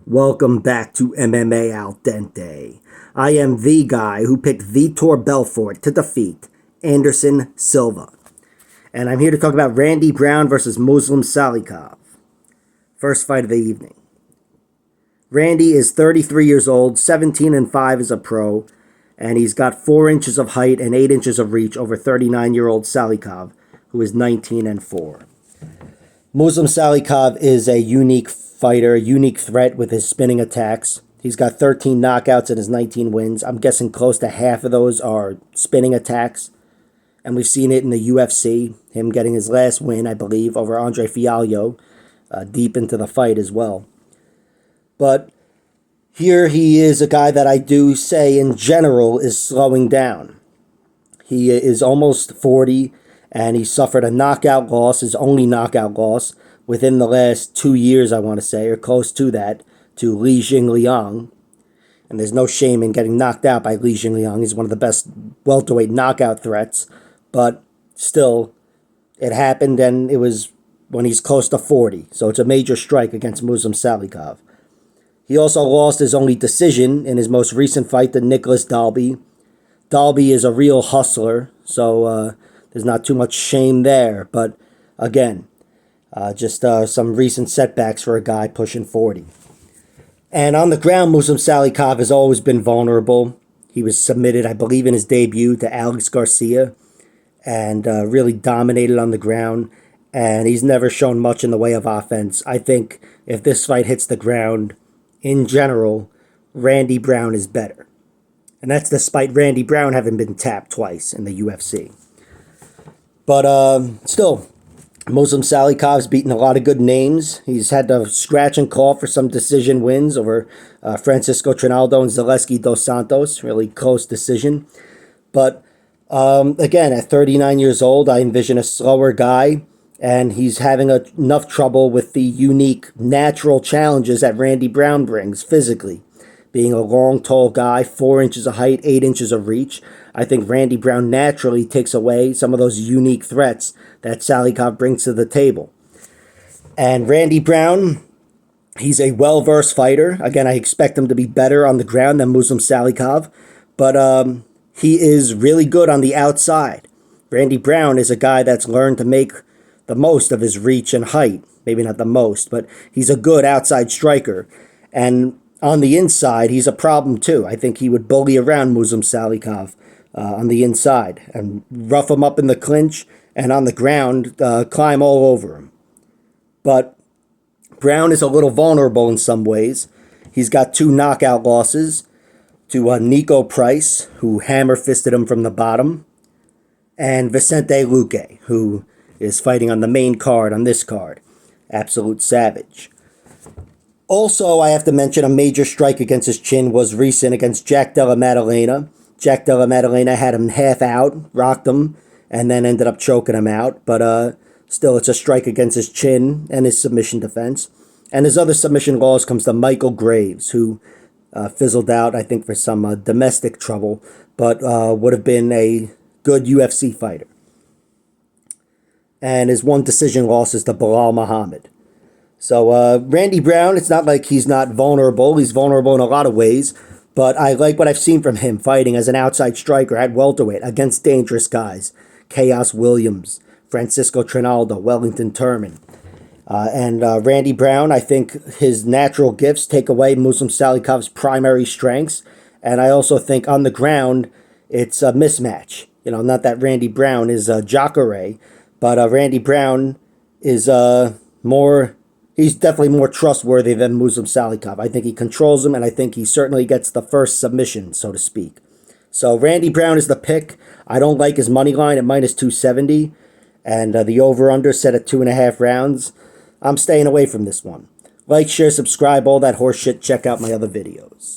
Welcome back to MMA Al Dente. I am the guy who picked Vitor Belfort to defeat Anderson Silva. And I'm here to talk about Randy Brown versus Muslim Salikhov. First fight of the evening. Randy is 33 years old, 17-5 as a pro, and he's got 4 inches of height and 8 inches of reach over 39-year-old Salikhov, who is 19-4. Muslim Salikhov is a unique fighter, a unique threat with his spinning attacks. He's got 13 knockouts in his 19 wins. I'm guessing close to half of those are spinning attacks. And we've seen it in the UFC, him getting his last win, I believe, over Andre Fialho, deep into the fight as well. But here he is a guy that I do say in general is slowing down. He is almost 40, and he suffered a knockout loss, his only knockout loss, within the last 2 years, I want to say, or close to that, to Li Jingliang. And there's no shame in getting knocked out by Li Jingliang. He's one of the best welterweight knockout threats. But still, it happened, and it was when he's close to 40. So it's a major strike against Muslim Salikhov. He also lost his only decision in his most recent fight to Nicholas Dalby. Dalby is a real hustler, so there's not too much shame there. But again, just some recent setbacks for a guy pushing 40. And on the ground, Muslim Salikhov has always been vulnerable. He was submitted, I believe, in his debut to Alex Garcia and really dominated on the ground. And he's never shown much in the way of offense. I think if this fight hits the ground, in general, Randy Brown is better. And that's despite Randy Brown having been tapped twice in the UFC. But still, Muslim Salikhov's beaten a lot of good names. He's had to scratch and claw for some decision wins over Francisco Trinaldo and Zaleski dos Santos. Really close decision. But again, at 39 years old, I envision a slower guy. And he's having enough trouble with the unique natural challenges that Randy Brown brings physically. Being a long, tall guy, 4 inches of height, 8 inches of reach. I think Randy Brown naturally takes away some of those unique threats that Salikhov brings to the table. And Randy Brown, he's a well-versed fighter. Again, I expect him to be better on the ground than Muslim Salikhov. But he is really good on the outside. Randy Brown is a guy that's learned to make the most of his reach and height. Maybe not the most, but he's a good outside striker. And on the inside, he's a problem too. I think he would bully around Muslim Salikhov on the inside and rough him up in the clinch and on the ground, climb all over him. But Brown is a little vulnerable in some ways. He's got 2 knockout losses to Nico Price, who hammer-fisted him from the bottom, and Vicente Luque, who is fighting on the main card, on this card. Absolute savage. Also, I have to mention a major strike against his chin was recent against Jack Della Maddalena. Jack Della Maddalena had him half out, rocked him, and then ended up choking him out. But still, it's a strike against his chin and his submission defense. And his other submission loss comes to Michael Graves, who fizzled out, I think, for some domestic trouble, but would have been a good UFC fighter. And his one decision loss is to Bilal Muhammad. So Randy Brown, it's not like he's not vulnerable. He's vulnerable in a lot of ways. But I like what I've seen from him fighting as an outside striker at welterweight against dangerous guys. Chaos Williams, Francisco Trinaldo, Wellington Turman. And Randy Brown, I think his natural gifts take away Muslim Salikhov's primary strengths. And I also think on the ground, it's a mismatch. You know, not that Randy Brown is a Jacare, but Randy Brown is he's definitely more trustworthy than Muslim Salikhov. I think he controls him, and I think he certainly gets the first submission, so to speak. So Randy Brown is the pick. I don't like his money line at minus 270, and the over-under set at 2.5 rounds. I'm staying away from this one. Like, share, subscribe, all that horse shit. Check out my other videos.